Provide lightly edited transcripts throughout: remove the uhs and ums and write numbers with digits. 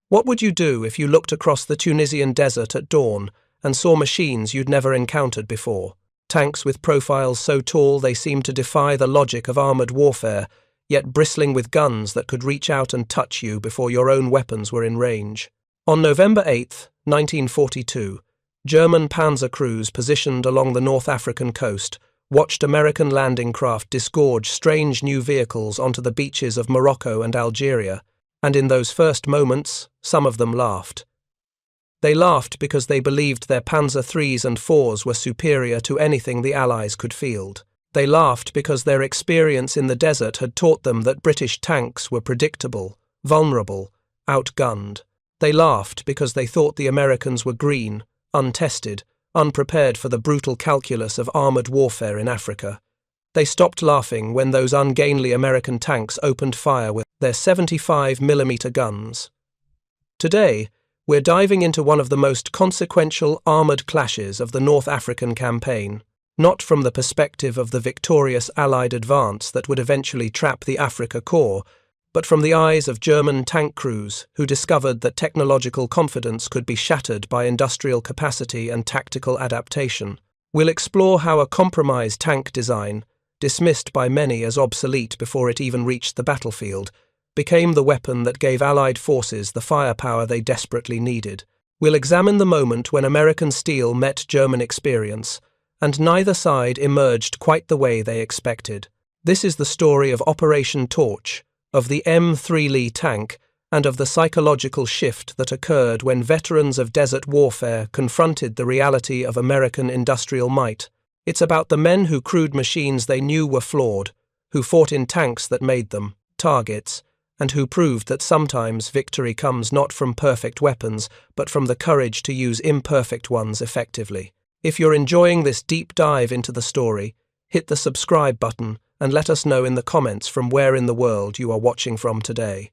What would you do if you looked across the Tunisian desert at dawn and saw machines you'd never encountered before? Tanks with profiles so tall they seemed to defy the logic of armored warfare, yet bristling with guns that could reach out and touch you before your own weapons were in range. On November 8, 1942, German Panzer crews positioned along the North African coast watched American landing craft disgorge strange new vehicles onto the beaches of Morocco and Algeria, and in those first moments, some of them laughed. They laughed because they believed their Panzer IIIs and IVs were superior to anything the Allies could field. They laughed because their experience in the desert had taught them that British tanks were predictable, vulnerable, outgunned. They laughed because they thought the Americans were green, untested, unprepared for the brutal calculus of armored warfare in Africa. They stopped laughing when those ungainly American tanks opened fire with their 75mm guns. Today, we're diving into one of the most consequential armored clashes of the North African campaign, not from the perspective of the victorious Allied advance that would eventually trap the Afrika Korps, but from the eyes of German tank crews who discovered that technological confidence could be shattered by industrial capacity and tactical adaptation. We'll explore how a compromised tank design, dismissed by many as obsolete before it even reached the battlefield, became the weapon that gave Allied forces the firepower they desperately needed. We'll examine the moment when American steel met German experience, and neither side emerged quite the way they expected. This is the story of Operation Torch, of the M3 Lee tank, and of the psychological shift that occurred when veterans of desert warfare confronted the reality of American industrial might. It's about the men who crewed machines they knew were flawed, who fought in tanks that made them targets, and who proved that sometimes victory comes not from perfect weapons, but from the courage to use imperfect ones effectively. If you're enjoying this deep dive into the story, hit the subscribe button and let us know in the comments from where in the world you are watching from today.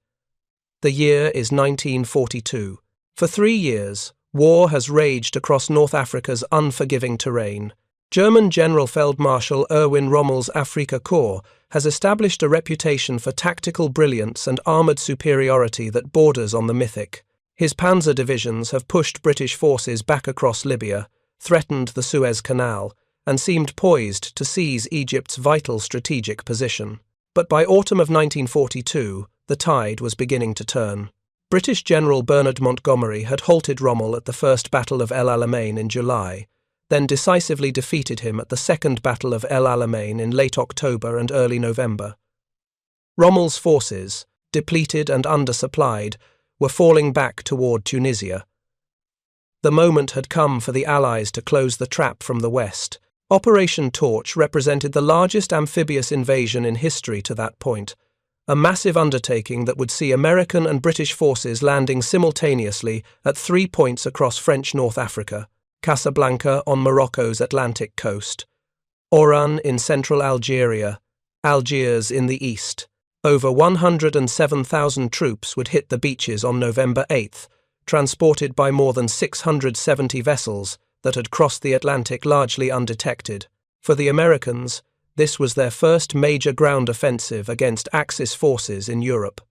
The year is 1942. For 3 years, war has raged across North Africa's unforgiving terrain. German General Feldmarschall Erwin Rommel's Afrika Korps has established a reputation for tactical brilliance and armoured superiority that borders on the mythic. His Panzer divisions have pushed British forces back across Libya, threatened the Suez Canal, and seemed poised to seize Egypt's vital strategic position. But by autumn of 1942, the tide was beginning to turn. British General Bernard Montgomery had halted Rommel at the First Battle of El Alamein in July, then decisively defeated him at the Second Battle of El Alamein in late October and early November. Rommel's forces, depleted and undersupplied, were falling back toward Tunisia. The moment had come for the Allies to close the trap from the west. Operation Torch represented the largest amphibious invasion in history to that point, a massive undertaking that would see American and British forces landing simultaneously at 3 points across French North Africa: Casablanca on Morocco's Atlantic coast, Oran in central Algeria, Algiers in the east. Over 107,000 troops would hit the beaches on November 8th, transported by more than 670 vessels that had crossed the Atlantic largely undetected. For the Americans, this was their first major ground offensive against Axis forces in Europe.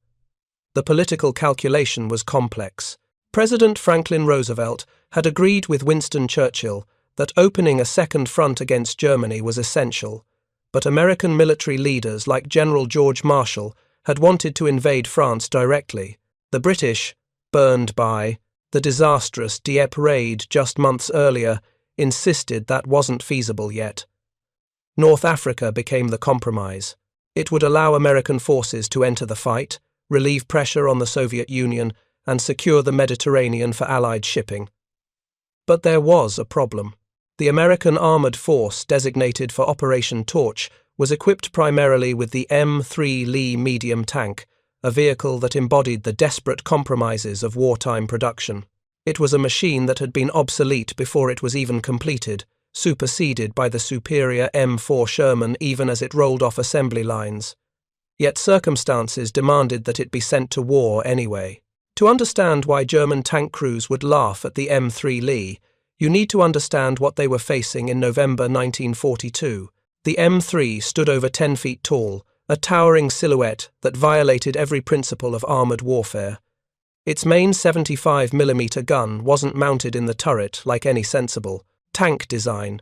The political calculation was complex. President Franklin Roosevelt had agreed with Winston Churchill that opening a second front against Germany was essential, but American military leaders like General George Marshall had wanted to invade France directly. The British, burned by the disastrous Dieppe raid just months earlier, insisted that wasn't feasible yet. North Africa became the compromise. It would allow American forces to enter the fight, relieve pressure on the Soviet Union, and secure the Mediterranean for Allied shipping. But there was a problem. The American armoured force designated for Operation Torch was equipped primarily with the M3 Lee medium tank, a vehicle that embodied the desperate compromises of wartime production. It was a machine that had been obsolete before it was even completed, superseded by the superior M4 Sherman even as it rolled off assembly lines. Yet circumstances demanded that it be sent to war anyway. To understand why German tank crews would laugh at the M3 Lee, you need to understand what they were facing in November 1942. The M3 stood over 10 feet tall, a towering silhouette that violated every principle of armoured warfare. Its main 75mm gun wasn't mounted in the turret like any sensible tank design.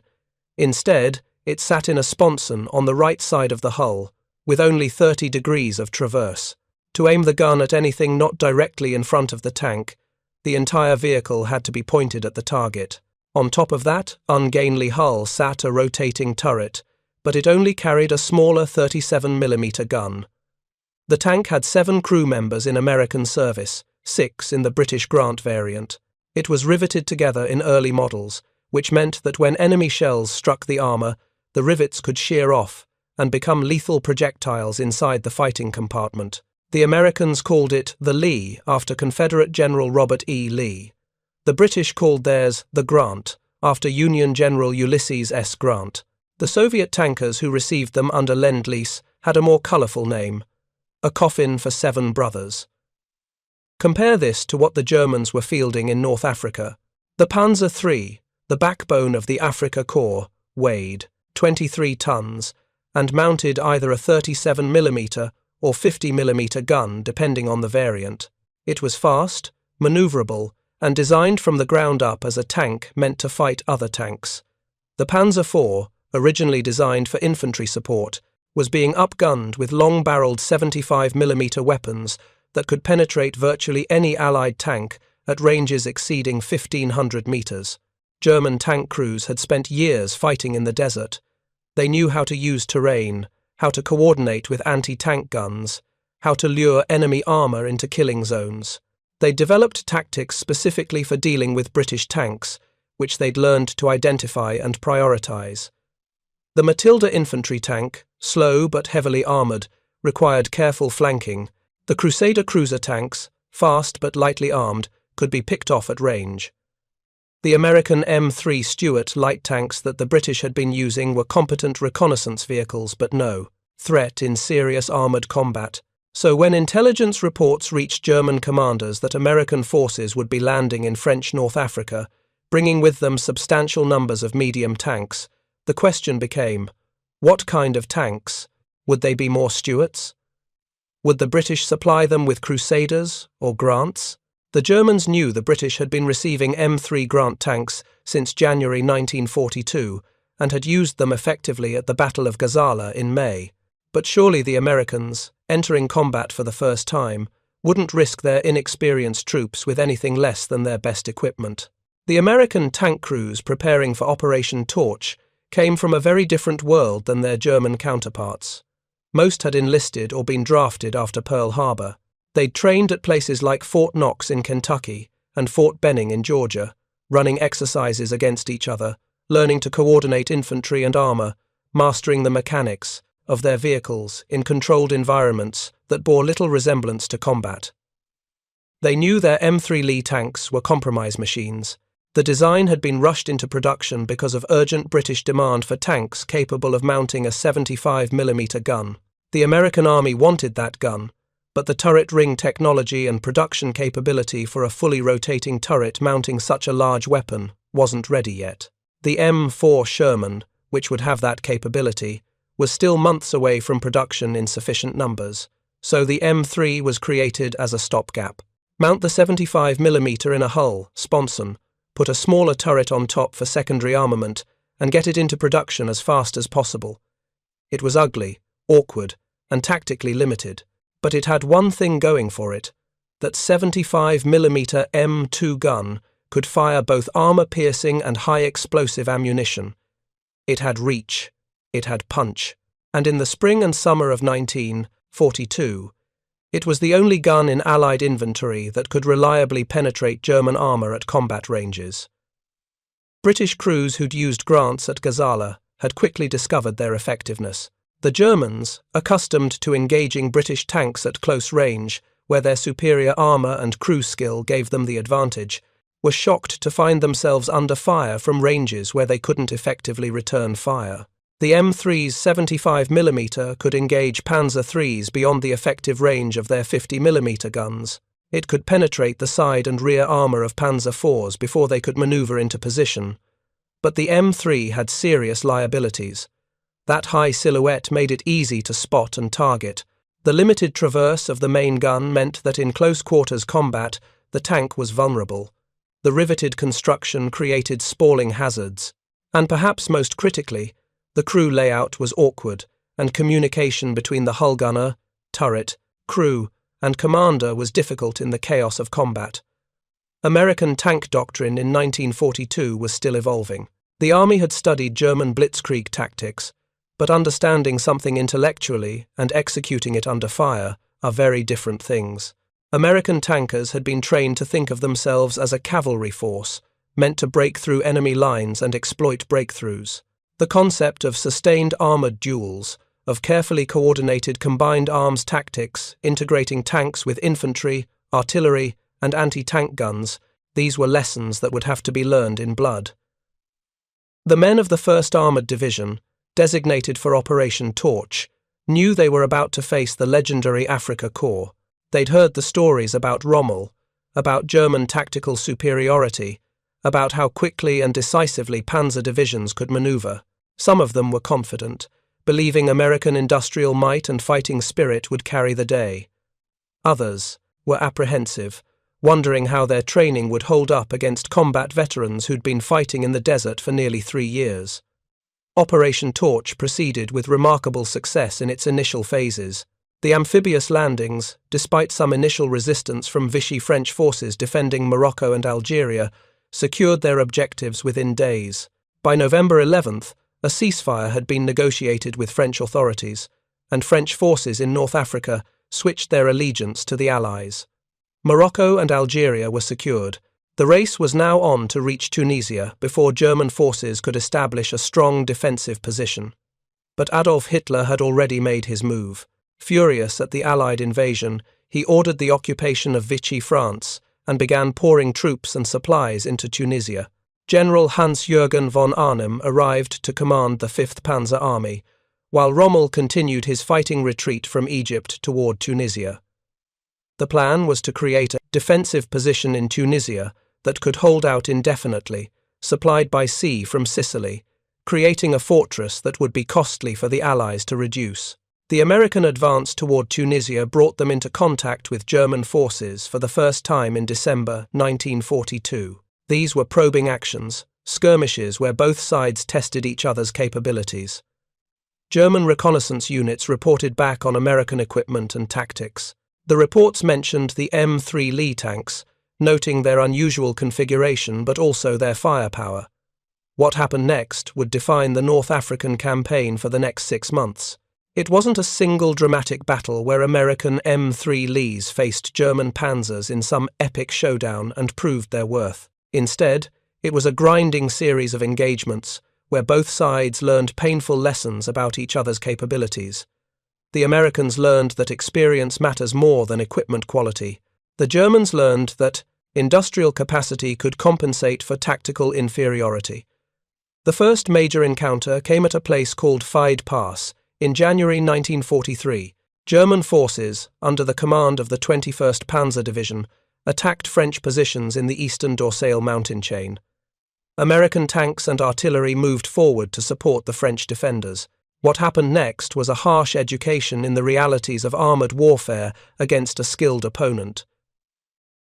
Instead, it sat in a sponson on the right side of the hull, with only 30 degrees of traverse. To aim the gun at anything not directly in front of the tank, the entire vehicle had to be pointed at the target. On top of that ungainly hull sat a rotating turret, but it only carried a smaller 37mm gun. The tank had 7 crew members in American service, 6 in the British Grant variant. It was riveted together in early models, which meant that when enemy shells struck the armour, the rivets could shear off and become lethal projectiles inside the fighting compartment. The Americans called it the Lee after Confederate General Robert E. Lee. The British called theirs the Grant after Union General Ulysses S. Grant. The Soviet tankers who received them under Lend-Lease had a more colourful name, a coffin for 7 brothers. Compare this to what the Germans were fielding in North Africa. The Panzer III, the backbone of the Afrika Korps, weighed 23 tons and mounted either a 37mm or 50mm gun depending on the variant. It was fast, manoeuvrable, and designed from the ground up as a tank meant to fight other tanks. The Panzer IV, originally designed for infantry support, was being upgunned with long-barreled 75mm weapons that could penetrate virtually any Allied tank at ranges exceeding 1,500 meters. German tank crews had spent years fighting in the desert. They knew how to use terrain, how to coordinate with anti-tank guns, how to lure enemy armour into killing zones. They'd developed tactics specifically for dealing with British tanks, which they'd learned to identify and prioritise. The Matilda infantry tank, slow but heavily armoured, required careful flanking. The Crusader cruiser tanks, fast but lightly armed, could be picked off at range. The American M3 Stuart light tanks that the British had been using were competent reconnaissance vehicles but no threat in serious armoured combat. So when intelligence reports reached German commanders that American forces would be landing in French North Africa, bringing with them substantial numbers of medium tanks, the question became, what kind of tanks? Would they be more Stuarts? Would the British supply them with Crusaders or Grants? The Germans knew the British had been receiving M3 Grant tanks since January 1942 and had used them effectively at the Battle of Gazala in May. But surely the Americans, entering combat for the first time, wouldn't risk their inexperienced troops with anything less than their best equipment. The American tank crews preparing for Operation Torch came from a very different world than their German counterparts. Most had enlisted or been drafted after Pearl Harbor. They'd trained at places like Fort Knox in Kentucky and Fort Benning in Georgia, running exercises against each other, learning to coordinate infantry and armor, mastering the mechanics of their vehicles in controlled environments that bore little resemblance to combat. They knew their M3 Lee tanks were compromise machines. The design had been rushed into production because of urgent British demand for tanks capable of mounting a 75mm gun. The American Army wanted that gun, but the turret ring technology and production capability for a fully rotating turret mounting such a large weapon wasn't ready yet. The M4 Sherman, which would have that capability, was still months away from production in sufficient numbers, so the M3 was created as a stopgap. Mount the 75mm in a hull, sponson, put a smaller turret on top for secondary armament, and get it into production as fast as possible. It was ugly, awkward, and tactically limited, but it had one thing going for it: that 75mm M2 gun could fire both armor-piercing and high-explosive ammunition. It had reach, it had punch, and in the spring and summer of 1942, it was the only gun in Allied inventory that could reliably penetrate German armour at combat ranges. British crews who'd used Grants at Gazala had quickly discovered their effectiveness. The Germans, accustomed to engaging British tanks at close range, where their superior armour and crew skill gave them the advantage, were shocked to find themselves under fire from ranges where they couldn't effectively return fire. The M3's 75mm could engage Panzer III's beyond the effective range of their 50mm guns. It could penetrate the side and rear armour of Panzer IV's before they could manoeuvre into position. But the M3 had serious liabilities. That high silhouette made it easy to spot and target. The limited traverse of the main gun meant that in close quarters combat, the tank was vulnerable. The riveted construction created spalling hazards. And perhaps most critically, the crew layout was awkward, and communication between the hull gunner, turret, crew, and commander was difficult in the chaos of combat. American tank doctrine in 1942 was still evolving. The Army had studied German blitzkrieg tactics, but understanding something intellectually and executing it under fire are very different things. American tankers had been trained to think of themselves as a cavalry force, meant to break through enemy lines and exploit breakthroughs. The concept of sustained armored duels, of carefully coordinated combined arms tactics, integrating tanks with infantry, artillery, and anti-tank guns, these were lessons that would have to be learned in blood. The men of the 1st Armoured Division, designated for Operation Torch, knew they were about to face the legendary Afrika Korps. They'd heard the stories about Rommel, about German tactical superiority, about how quickly and decisively Panzer divisions could maneuver. Some of them were confident, believing American industrial might and fighting spirit would carry the day. Others were apprehensive, wondering how their training would hold up against combat veterans who'd been fighting in the desert for nearly 3 years. Operation Torch proceeded with remarkable success in its initial phases. The amphibious landings, despite some initial resistance from Vichy French forces defending Morocco and Algeria, secured their objectives within days. By November 11th, a ceasefire had been negotiated with French authorities, and French forces in North Africa switched their allegiance to the Allies. Morocco and Algeria were secured. The race was now on to reach Tunisia before German forces could establish a strong defensive position. But Adolf Hitler had already made his move. Furious at the Allied invasion, he ordered the occupation of Vichy France and began pouring troops and supplies into Tunisia. General Hans-Jürgen von Arnim arrived to command the 5th Panzer Army, while Rommel continued his fighting retreat from Egypt toward Tunisia. The plan was to create a defensive position in Tunisia that could hold out indefinitely, supplied by sea from Sicily, creating a fortress that would be costly for the Allies to reduce. The American advance toward Tunisia brought them into contact with German forces for the first time in December 1942. These were probing actions, skirmishes where both sides tested each other's capabilities. German reconnaissance units reported back on American equipment and tactics. The reports mentioned the M3 Lee tanks, noting their unusual configuration but also their firepower. What happened next would define the North African campaign for the next 6 months. It wasn't a single dramatic battle where American M3 Lees faced German Panzers in some epic showdown and proved their worth. Instead, it was a grinding series of engagements where both sides learned painful lessons about each other's capabilities. The Americans learned that experience matters more than equipment quality. The Germans learned that industrial capacity could compensate for tactical inferiority. The first major encounter came at a place called Flawed Pass in January 1943. German forces, under the command of the 21st Panzer Division, attacked French positions in the eastern Dorsale mountain chain. American tanks and artillery moved forward to support the French defenders. What happened next was a harsh education in the realities of armoured warfare against a skilled opponent.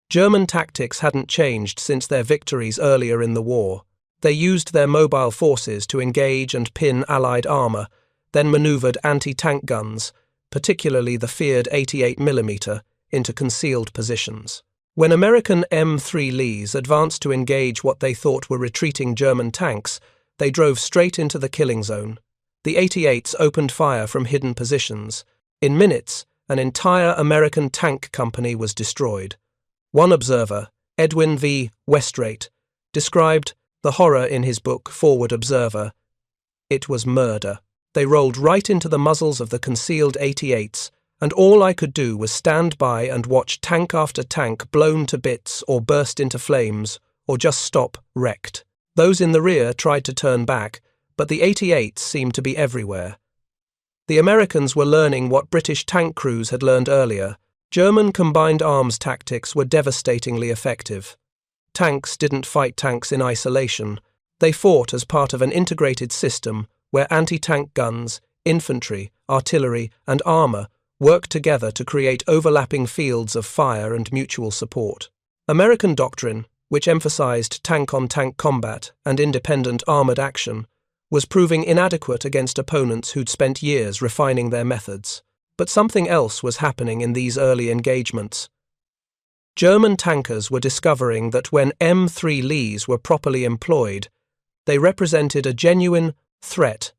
German tactics hadn't changed since their victories earlier in the war. They used their mobile forces to engage and pin Allied armour, then manoeuvred anti-tank guns, particularly the feared 88mm, into concealed positions. When American M3 Lees advanced to engage what they thought were retreating German tanks, they drove straight into the killing zone. The 88s opened fire from hidden positions. In minutes, an entire American tank company was destroyed. One observer, Edwin V. Westrate, described the horror in his book Forward Observer. It was murder. They rolled right into the muzzles of the concealed 88s, and all I could do was stand by and watch tank after tank blown to bits or burst into flames, or just stop wrecked. Those in the rear tried to turn back, but the 88s seemed to be everywhere. The Americans were learning what British tank crews had learned earlier. German combined arms tactics were devastatingly effective. Tanks didn't fight tanks in isolation. They fought as part of an integrated system where anti-tank guns, infantry, artillery, and armour worked together to create overlapping fields of fire and mutual support. American doctrine, which emphasized tank-on-tank combat and independent armored action, was proving inadequate against opponents who'd spent years refining their methods. But something else was happening in these early engagements. German tankers were discovering that when M3 Lees were properly employed, they represented a genuine threat.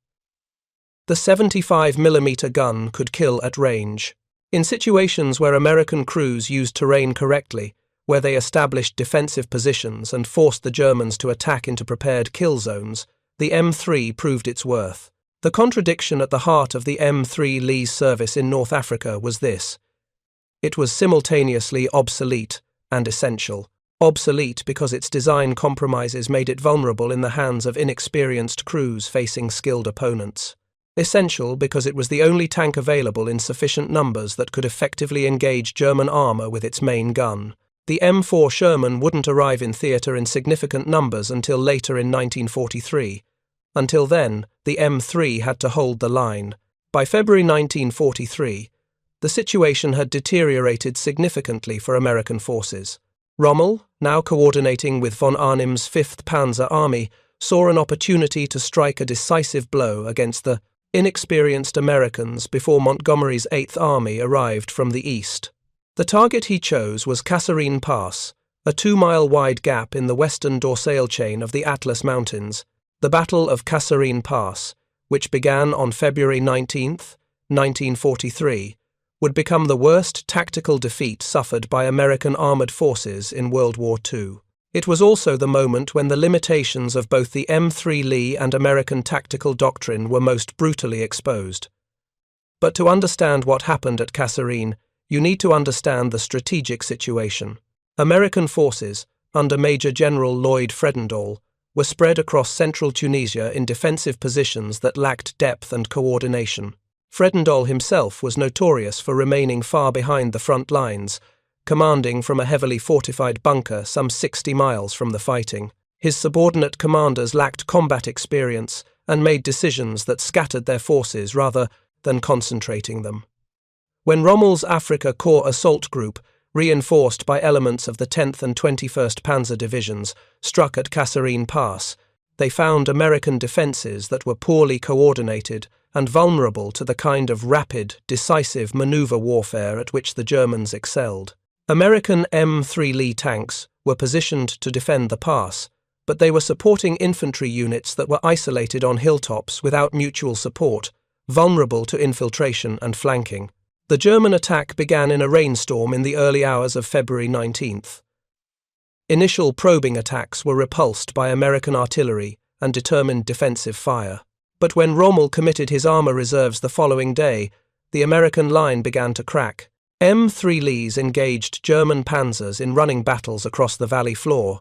The 75mm gun could kill at range. In situations where American crews used terrain correctly, where they established defensive positions and forced the Germans to attack into prepared kill zones, the M3 proved its worth. The contradiction at the heart of the M3 Lee's service in North Africa was this. It was simultaneously obsolete and essential. Obsolete because its design compromises made it vulnerable in the hands of inexperienced crews facing skilled opponents. Essential because it was the only tank available in sufficient numbers that could effectively engage German armour with its main gun. The M4 Sherman wouldn't arrive in theatre in significant numbers until later in 1943. Until then, the M3 had to hold the line. By February 1943, the situation had deteriorated significantly for American forces. Rommel, now coordinating with von Arnim's 5th Panzer Army, saw an opportunity to strike a decisive blow against the inexperienced Americans before Montgomery's 8th Army arrived from the east. The target he chose was Kasserine Pass, a 2-mile-wide gap in the western dorsal chain of the Atlas Mountains. The Battle of Kasserine Pass, which began on February 19, 1943, would become the worst tactical defeat suffered by American armored forces in World War II. It was also the moment when the limitations of both the M3 Lee and American tactical doctrine were most brutally exposed. But to understand what happened at Kasserine, you need to understand the strategic situation. American forces, under Major General Lloyd Fredendall, were spread across central Tunisia in defensive positions that lacked depth and coordination. Fredendall himself was notorious for remaining far behind the front lines, commanding from a heavily fortified bunker some 60 miles from the fighting. His subordinate commanders lacked combat experience and made decisions that scattered their forces rather than concentrating them. When Rommel's Afrika Korps assault group, reinforced by elements of the 10th and 21st Panzer divisions, struck at Kasserine Pass, they found American defenses that were poorly coordinated and vulnerable to the kind of rapid, decisive maneuver warfare at which the Germans excelled. American M3 Lee tanks were positioned to defend the pass, but they were supporting infantry units that were isolated on hilltops without mutual support, vulnerable to infiltration and flanking. The German attack began in a rainstorm in the early hours of February 19th. Initial probing attacks were repulsed by American artillery and determined defensive fire. But when Rommel committed his armour reserves the following day, the American line began to crack. M3 Lees engaged German Panzers in running battles across the valley floor,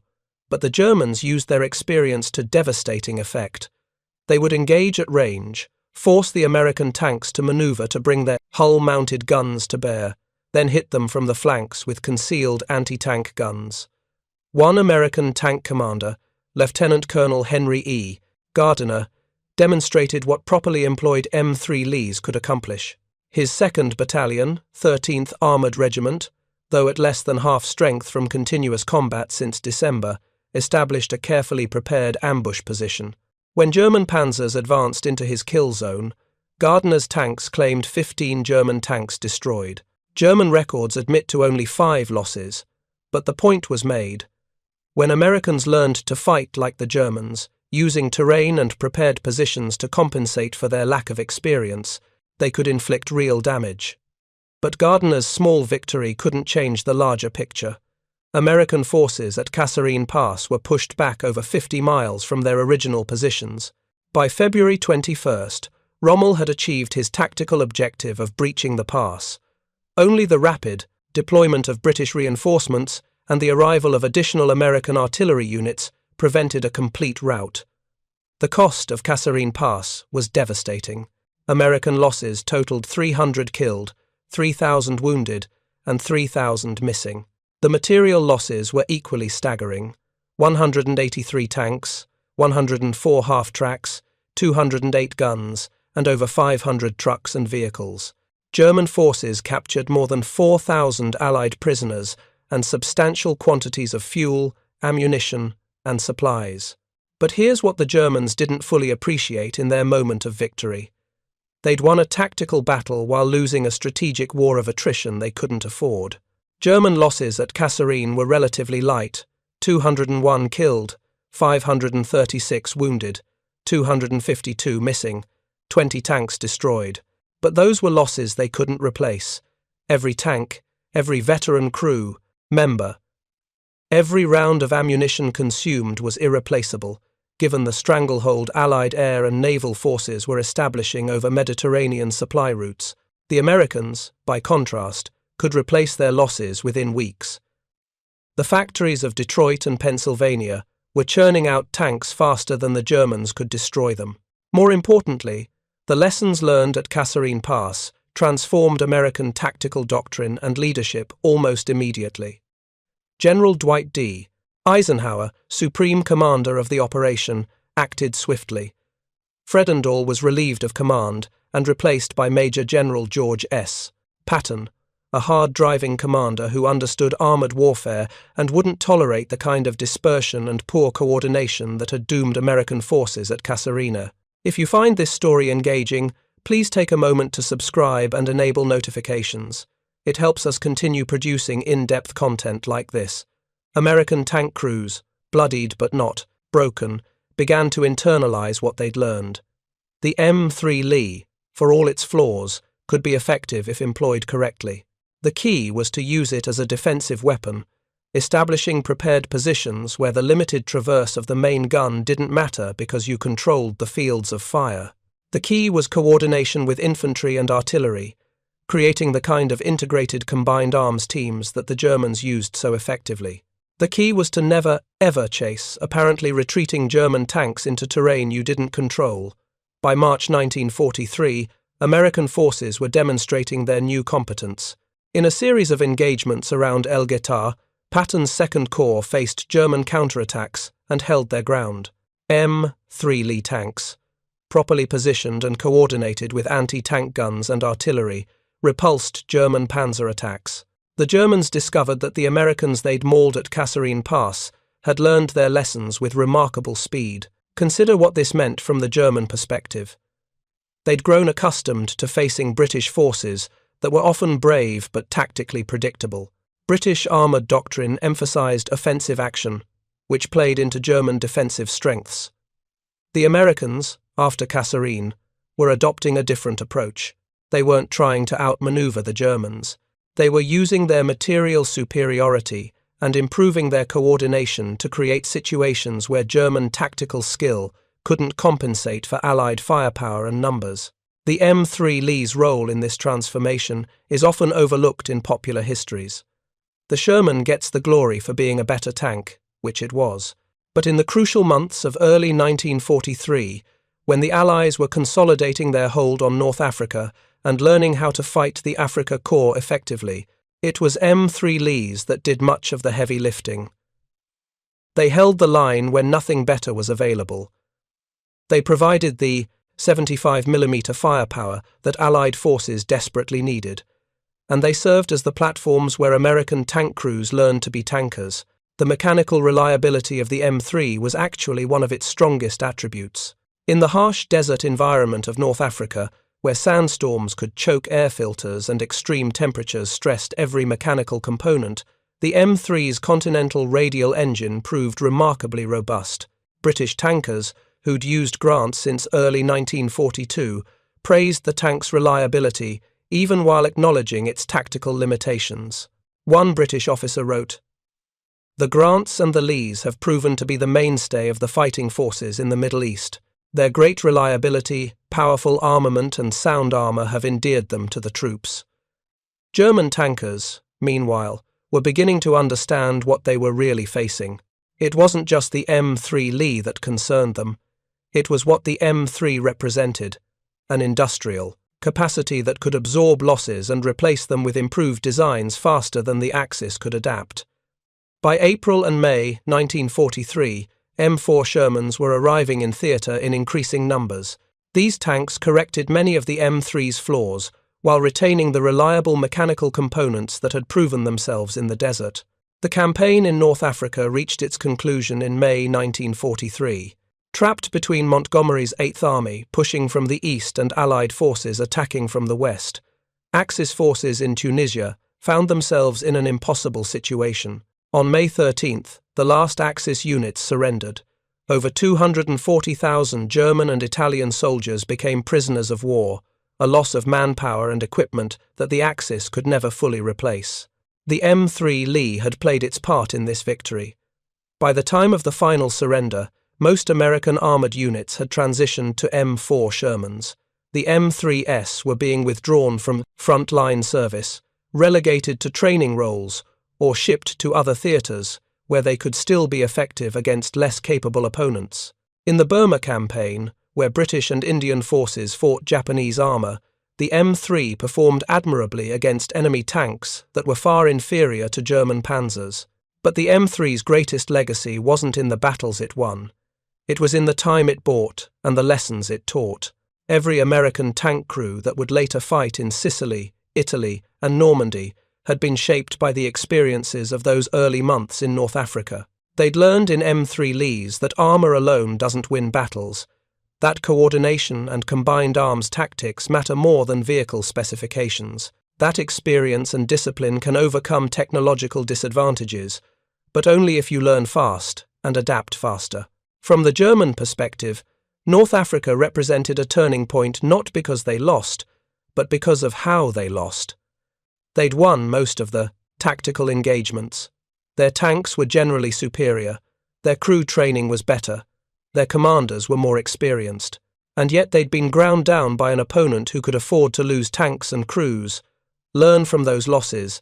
but the Germans used their experience to devastating effect. They would engage at range, force the American tanks to maneuver to bring their hull-mounted guns to bear, then hit them from the flanks with concealed anti-tank guns. One American tank commander, Lieutenant Colonel Henry E. Gardiner, demonstrated what properly employed M3 Lees could accomplish. His 2nd Battalion, 13th Armoured Regiment, though at less than half strength from continuous combat since December, established a carefully prepared ambush position. When German panzers advanced into his kill zone, Gardiner's tanks claimed 15 German tanks destroyed. German records admit to only 5 losses, but the point was made. When Americans learned to fight like the Germans, using terrain and prepared positions to compensate for their lack of experience, they could inflict real damage. But Gardiner's small victory couldn't change the larger picture. American forces at Kasserine Pass were pushed back over 50 miles from their original positions. By February 21st, Rommel had achieved his tactical objective of breaching the pass. Only the rapid deployment of British reinforcements and the arrival of additional American artillery units prevented a complete rout. The cost of Kasserine Pass was devastating. American losses totaled 300 killed, 3,000 wounded, and 3,000 missing. The material losses were equally staggering: 183 tanks, 104 half-tracks, 208 guns, and over 500 trucks and vehicles. German forces captured more than 4,000 Allied prisoners and substantial quantities of fuel, ammunition, and supplies. But here's what the Germans didn't fully appreciate in their moment of victory. They'd won a tactical battle while losing a strategic war of attrition they couldn't afford. German losses at Kasserine were relatively light: 201 killed, 536 wounded, 252 missing, 20 tanks destroyed. But those were losses they couldn't replace. Every tank, every veteran crew member, every round of ammunition consumed was irreplaceable, given the stranglehold Allied air and naval forces were establishing over Mediterranean supply routes. The Americans, by contrast, could replace their losses within weeks. The factories of Detroit and Pennsylvania were churning out tanks faster than the Germans could destroy them. More importantly, the lessons learned at Kasserine Pass transformed American tactical doctrine and leadership almost immediately. General Dwight D. Eisenhower, supreme commander of the operation, acted swiftly. Fredendall was relieved of command and replaced by Major General George S. Patton, a hard-driving commander who understood armored warfare and wouldn't tolerate the kind of dispersion and poor coordination that had doomed American forces at Kasserine. If you find this story engaging, please take a moment to subscribe and enable notifications. It helps us continue producing in-depth content like this. American tank crews, bloodied but not broken, began to internalize what they'd learned. The M3 Lee, for all its flaws, could be effective if employed correctly. The key was to use it as a defensive weapon, establishing prepared positions where the limited traverse of the main gun didn't matter because you controlled the fields of fire. The key was coordination with infantry and artillery, creating the kind of integrated combined arms teams that the Germans used so effectively. The key was to never, ever chase apparently retreating German tanks into terrain you didn't control. By March 1943, American forces were demonstrating their new competence. In a series of engagements around El Guetar, Patton's Second Corps faced German counterattacks and held their ground. M3 Lee tanks, properly positioned and coordinated with anti-tank guns and artillery, repulsed German Panzer attacks. The Germans discovered that the Americans they'd mauled at Kasserine Pass had learned their lessons with remarkable speed. Consider what this meant from the German perspective. They'd grown accustomed to facing British forces that were often brave but tactically predictable. British armoured doctrine emphasised offensive action, which played into German defensive strengths. The Americans, after Kasserine, were adopting a different approach. They weren't trying to outmaneuver the Germans. They were using their material superiority and improving their coordination to create situations where German tactical skill couldn't compensate for Allied firepower and numbers. The M3 Lee's role in this transformation is often overlooked in popular histories. The Sherman gets the glory for being a better tank, which it was. But in the crucial months of early 1943, when the Allies were consolidating their hold on North Africa and learning how to fight the Afrika Korps effectively, it was M3 Lees that did much of the heavy lifting. They held the line when nothing better was available. They provided the 75mm firepower that Allied forces desperately needed, and they served as the platforms where American tank crews learned to be tankers. The mechanical reliability of the M3 was actually one of its strongest attributes. In the harsh desert environment of North Africa, where sandstorms could choke air filters and extreme temperatures stressed every mechanical component, the M3's Continental radial engine proved remarkably robust. British tankers, who'd used Grant since early 1942, praised the tank's reliability even while acknowledging its tactical limitations. One British officer wrote, "The Grants and the Lees have proven to be the mainstay of the fighting forces in the Middle East. Their great reliability, powerful armament and sound armour have endeared them to the troops." German tankers, meanwhile, were beginning to understand what they were really facing. It wasn't just the M3 Lee that concerned them. It was what the M3 represented, an industrial capacity that could absorb losses and replace them with improved designs faster than the Axis could adapt. By April and May 1943, M4 Shermans were arriving in theatre in increasing numbers. These tanks corrected many of the M3's flaws while retaining the reliable mechanical components that had proven themselves in the desert. The campaign in North Africa reached its conclusion in May 1943. Trapped between Montgomery's 8th Army, pushing from the east, and Allied forces attacking from the west, Axis forces in Tunisia found themselves in an impossible situation. On May 13th, the last Axis units surrendered. Over 240,000 German and Italian soldiers became prisoners of war, a loss of manpower and equipment that the Axis could never fully replace. The M3 Lee had played its part in this victory. By the time of the final surrender, most American armored units had transitioned to M4 Shermans. The M3s were being withdrawn from front-line service, relegated to training roles, or shipped to other theaters, where they could still be effective against less capable opponents. In the Burma campaign, where British and Indian forces fought Japanese armor, the M3 performed admirably against enemy tanks that were far inferior to German Panzers. But the M3's greatest legacy wasn't in the battles it won. It was in the time it bought and the lessons it taught. Every American tank crew that would later fight in Sicily, Italy, and Normandy had been shaped by the experiences of those early months in North Africa. They'd learned in M3 Lees that armor alone doesn't win battles, that coordination and combined arms tactics matter more than vehicle specifications, that experience and discipline can overcome technological disadvantages, but only if you learn fast and adapt faster. From the German perspective, North Africa represented a turning point not because they lost, but because of how they lost. They'd won most of the tactical engagements. Their tanks were generally superior, their crew training was better, their commanders were more experienced, and yet they'd been ground down by an opponent who could afford to lose tanks and crews, learn from those losses,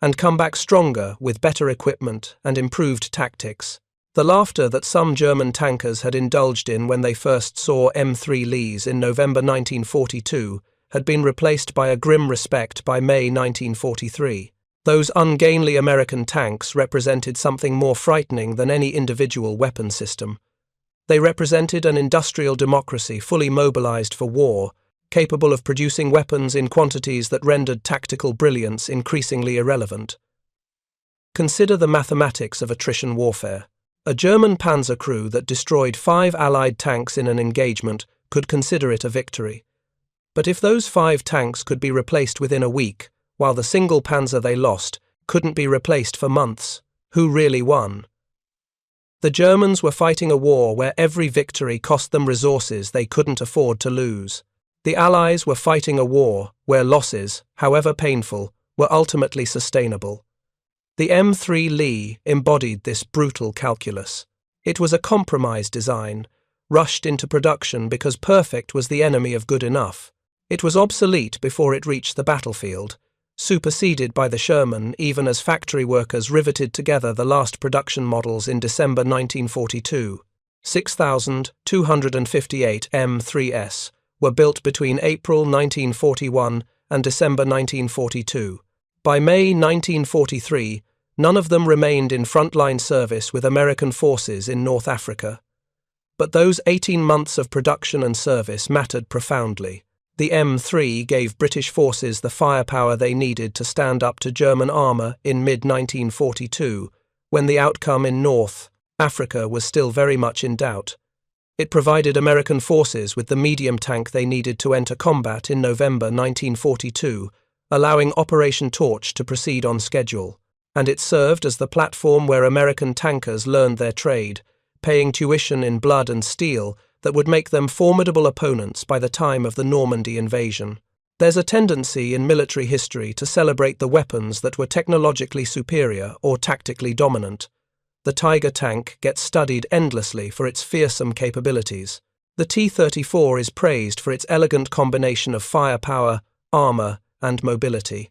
and come back stronger with better equipment and improved tactics. The laughter that some German tankers had indulged in when they first saw M3 Lees in November 1942 had been replaced by a grim respect by May 1943. Those ungainly American tanks represented something more frightening than any individual weapon system. They represented an industrial democracy fully mobilized for war, capable of producing weapons in quantities that rendered tactical brilliance increasingly irrelevant. Consider the mathematics of attrition warfare. A German Panzer crew that destroyed 5 Allied tanks in an engagement could consider it a victory. But if those 5 tanks could be replaced within a week, while the single Panzer they lost couldn't be replaced for months, who really won? The Germans were fighting a war where every victory cost them resources they couldn't afford to lose. The Allies were fighting a war where losses, however painful, were ultimately sustainable. The M3 Lee embodied this brutal calculus. It was a compromise design, rushed into production because perfect was the enemy of good enough. It was obsolete before it reached the battlefield, superseded by the Sherman even as factory workers riveted together the last production models in December 1942. 6,258 M3s were built between April 1941 and December 1942. By May 1943, none of them remained in frontline service with American forces in North Africa. But those 18 months of production and service mattered profoundly. The M3 gave British forces the firepower they needed to stand up to German armour in mid-1942, when the outcome in North Africa was still very much in doubt. It provided American forces with the medium tank they needed to enter combat in November 1942, allowing Operation Torch to proceed on schedule. And it served as the platform where American tankers learned their trade, paying tuition in blood and steel that would make them formidable opponents by the time of the Normandy invasion. There's a tendency in military history to celebrate the weapons that were technologically superior or tactically dominant. The Tiger tank gets studied endlessly for its fearsome capabilities. The T-34 is praised for its elegant combination of firepower, armor, and mobility.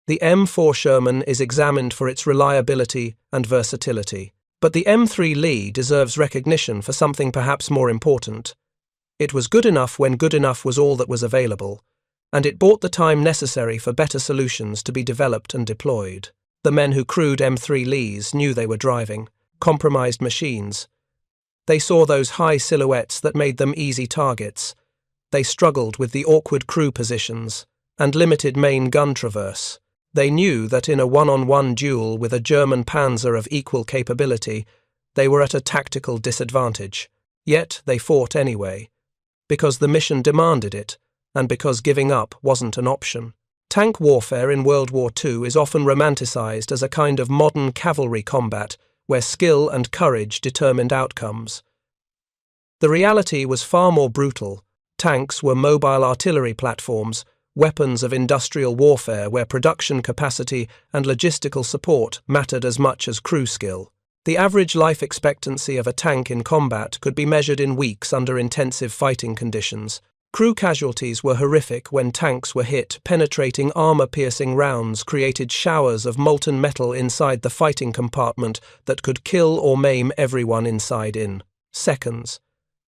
The M4 Sherman is examined for its reliability and versatility. But the M3 Lee deserves recognition for something perhaps more important. It was good enough when good enough was all that was available, and it bought the time necessary for better solutions to be developed and deployed. The men who crewed M3 Lees knew they were driving compromised machines. They saw those high silhouettes that made them easy targets. They struggled with the awkward crew positions and limited main gun traverse. They knew that in a one-on-one duel with a German Panzer of equal capability, they were at a tactical disadvantage. Yet they fought anyway, because the mission demanded it, and because giving up wasn't an option. Tank warfare in World War II is often romanticized as a kind of modern cavalry combat where skill and courage determined outcomes. The reality was far more brutal. Tanks were mobile artillery platforms, weapons of industrial warfare where production capacity and logistical support mattered as much as crew skill. The average life expectancy of a tank in combat could be measured in weeks under intensive fighting conditions. Crew casualties were horrific when tanks were hit. Penetrating armor-piercing rounds created showers of molten metal inside the fighting compartment that could kill or maim everyone inside in seconds.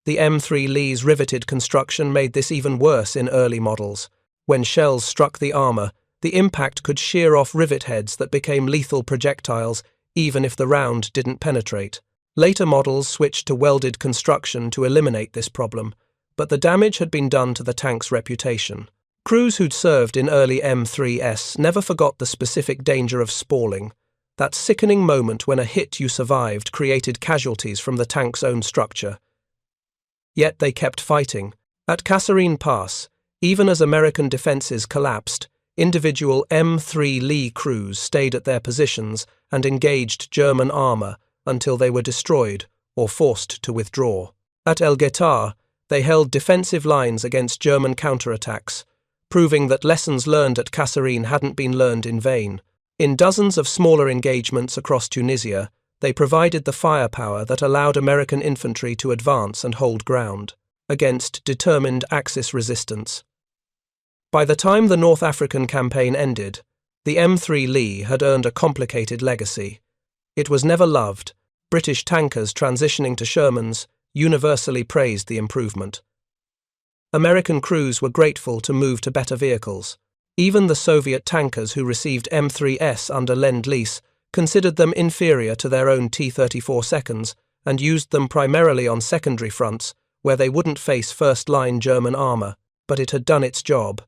The M3 Lee's riveted construction made this even worse in early models. When shells struck the armor, the impact could shear off rivet heads that became lethal projectiles even if the round didn't penetrate. Later models switched to welded construction to eliminate this problem, but the damage had been done to the tank's reputation. Crews who'd served in early M3s never forgot the specific danger of spalling, that sickening moment when a hit you survived created casualties from the tank's own structure. Yet they kept fighting. At Kasserine Pass, even as American defenses collapsed, individual M3 Lee crews stayed at their positions and engaged German armor until they were destroyed or forced to withdraw. At El Guetar, they held defensive lines against German counterattacks, proving that lessons learned at Kasserine hadn't been learned in vain. In dozens of smaller engagements across Tunisia, they provided the firepower that allowed American infantry to advance and hold ground against determined Axis resistance. By the time the North African campaign ended, the M3 Lee had earned a complicated legacy. It was never loved. British tankers transitioning to Shermans universally praised the improvement. American crews were grateful to move to better vehicles. Even the Soviet tankers who received M3s under Lend-Lease considered them inferior to their own T-34 seconds and used them primarily on secondary fronts where they wouldn't face first-line German armor, but it had done its job.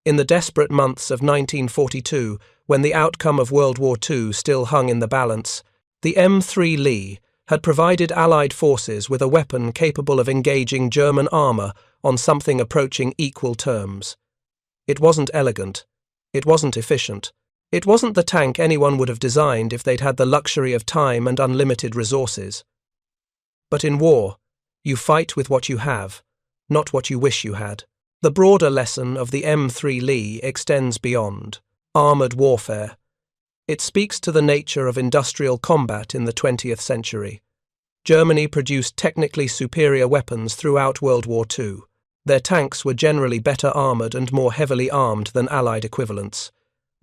In the desperate months of 1942, when the outcome of World War II still hung in the balance, the M3 Lee had provided Allied forces with a weapon capable of engaging German armor on something approaching equal terms. It wasn't elegant. It wasn't efficient. It wasn't the tank anyone would have designed if they'd had the luxury of time and unlimited resources. But in war, you fight with what you have, not what you wish you had. The broader lesson of the M3 Lee extends beyond armored warfare. It speaks to the nature of industrial combat in the 20th century. Germany produced technically superior weapons throughout World War II. Their tanks were generally better armored and more heavily armed than Allied equivalents.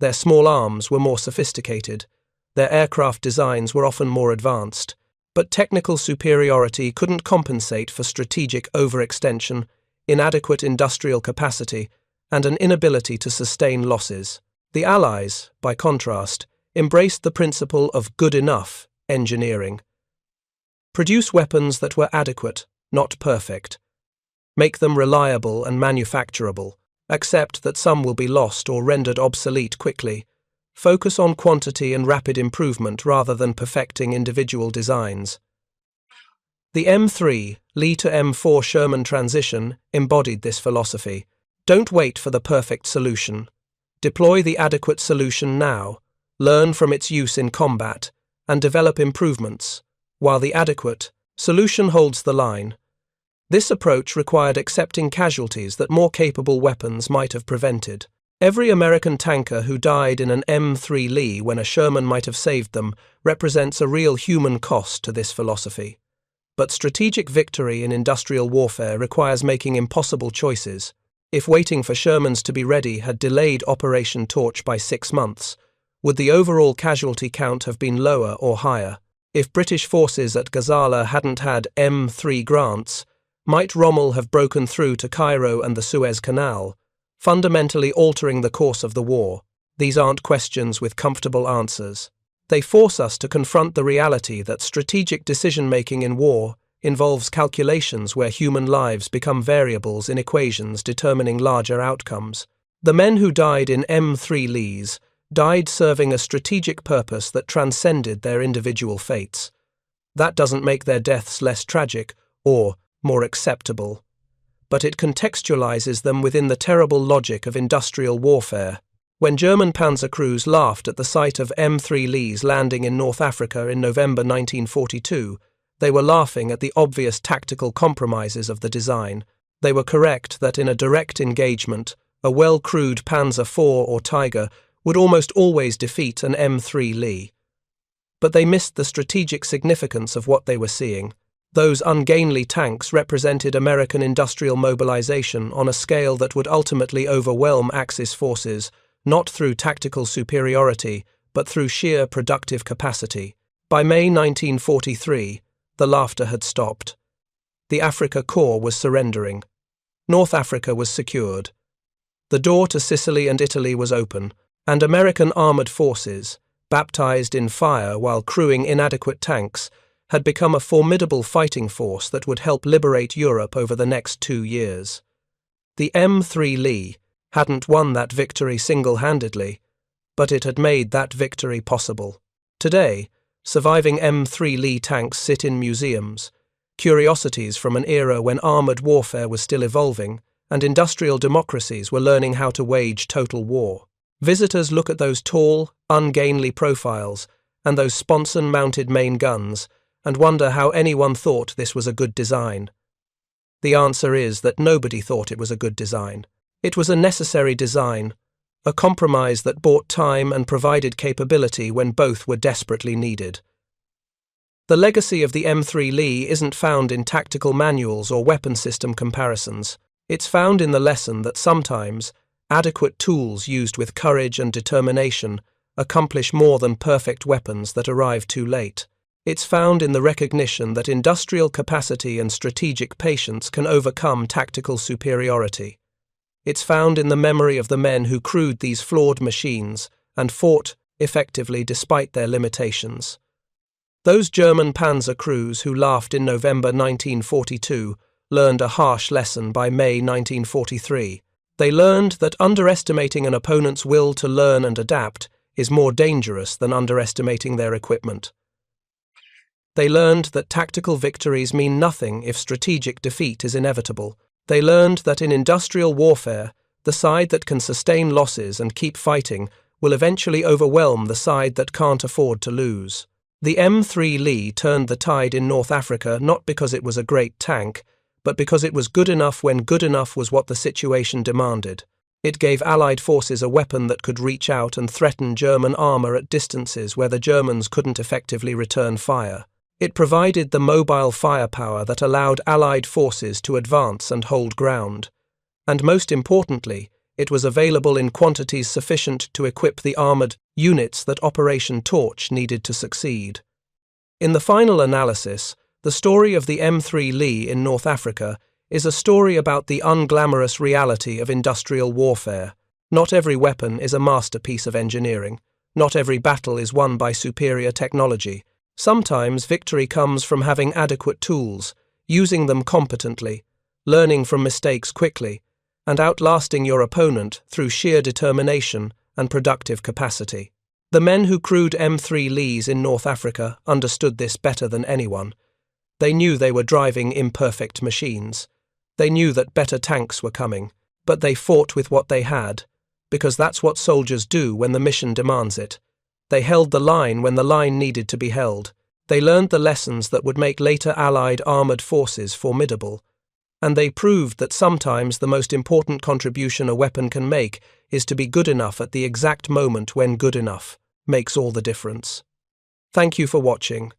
Their small arms were more sophisticated. Their aircraft designs were often more advanced. But technical superiority couldn't compensate for strategic overextension, inadequate industrial capacity, and an inability to sustain losses. The Allies, by contrast, embraced the principle of good enough engineering. Produce weapons that were adequate, not perfect. Make them reliable and manufacturable. Accept that some will be lost or rendered obsolete quickly. Focus on quantity and rapid improvement rather than perfecting individual designs. The M3 Lee to M4 Sherman transition embodied this philosophy. Don't wait for the perfect solution. Deploy the adequate solution now, learn from its use in combat, and develop improvements, while the adequate solution holds the line. This approach required accepting casualties that more capable weapons might have prevented. Every American tanker who died in an M3 Lee when a Sherman might have saved them represents a real human cost to this philosophy. But strategic victory in industrial warfare requires making impossible choices. If waiting for Shermans to be ready had delayed Operation Torch by 6 months, would the overall casualty count have been lower or higher? If British forces at Gazala hadn't had M3 Grants, might Rommel have broken through to Cairo and the Suez Canal, fundamentally altering the course of the war? These aren't questions with comfortable answers. They force us to confront the reality that strategic decision-making in war involves calculations where human lives become variables in equations determining larger outcomes. The men who died in M3 Lees died serving a strategic purpose that transcended their individual fates. That doesn't make their deaths less tragic or more acceptable, but it contextualizes them within the terrible logic of industrial warfare. When German Panzer crews laughed at the sight of M3 Lees landing in North Africa in November 1942, they were laughing at the obvious tactical compromises of the design. They were correct that in a direct engagement, a well-crewed Panzer IV or Tiger would almost always defeat an M3 Lee. But they missed the strategic significance of what they were seeing. Those ungainly tanks represented American industrial mobilization on a scale that would ultimately overwhelm Axis forces, not through tactical superiority, but through sheer productive capacity. By May 1943, the laughter had stopped. The Afrika Korps was surrendering. North Africa was secured. The door to Sicily and Italy was open, and American armored forces, baptized in fire while crewing inadequate tanks, had become a formidable fighting force that would help liberate Europe over the next 2 years. The M3 Lee hadn't won that victory single-handedly, but it had made that victory possible. Today, surviving M3 Lee tanks sit in museums, curiosities from an era when armored warfare was still evolving, and industrial democracies were learning how to wage total war. Visitors look at those tall, ungainly profiles and those sponson-mounted main guns and wonder how anyone thought this was a good design. The answer is that nobody thought it was a good design. It was a necessary design, a compromise that bought time and provided capability when both were desperately needed. The legacy of the M3 Lee isn't found in tactical manuals or weapon system comparisons. It's found in the lesson that sometimes adequate tools used with courage and determination accomplish more than perfect weapons that arrive too late. It's found in the recognition that industrial capacity and strategic patience can overcome tactical superiority. It's found in the memory of the men who crewed these flawed machines and fought effectively despite their limitations. Those German Panzer crews who laughed in November 1942 learned a harsh lesson by May 1943. They learned that underestimating an opponent's will to learn and adapt is more dangerous than underestimating their equipment. They learned that tactical victories mean nothing if strategic defeat is inevitable. They learned that in industrial warfare, the side that can sustain losses and keep fighting will eventually overwhelm the side that can't afford to lose. The M3 Lee turned the tide in North Africa not because it was a great tank, but because it was good enough when good enough was what the situation demanded. It gave Allied forces a weapon that could reach out and threaten German armour at distances where the Germans couldn't effectively return fire. It provided the mobile firepower that allowed Allied forces to advance and hold ground. And most importantly, it was available in quantities sufficient to equip the armoured units that Operation Torch needed to succeed. In the final analysis, the story of the M3 Lee in North Africa is a story about the unglamorous reality of industrial warfare. Not every weapon is a masterpiece of engineering. Not every battle is won by superior technology. Sometimes victory comes from having adequate tools, using them competently, learning from mistakes quickly, and outlasting your opponent through sheer determination and productive capacity. The men who crewed M3 Lees in North Africa understood this better than anyone. They knew they were driving imperfect machines. They knew that better tanks were coming, but they fought with what they had, because that's what soldiers do when the mission demands it. They held the line when the line needed to be held. They learned the lessons that would make later Allied armoured forces formidable. And they proved that sometimes the most important contribution a weapon can make is to be good enough at the exact moment when good enough makes all the difference. Thank you for watching.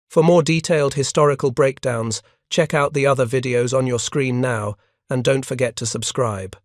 For more detailed historical breakdowns, check out the other videos on your screen now, and don't forget to subscribe.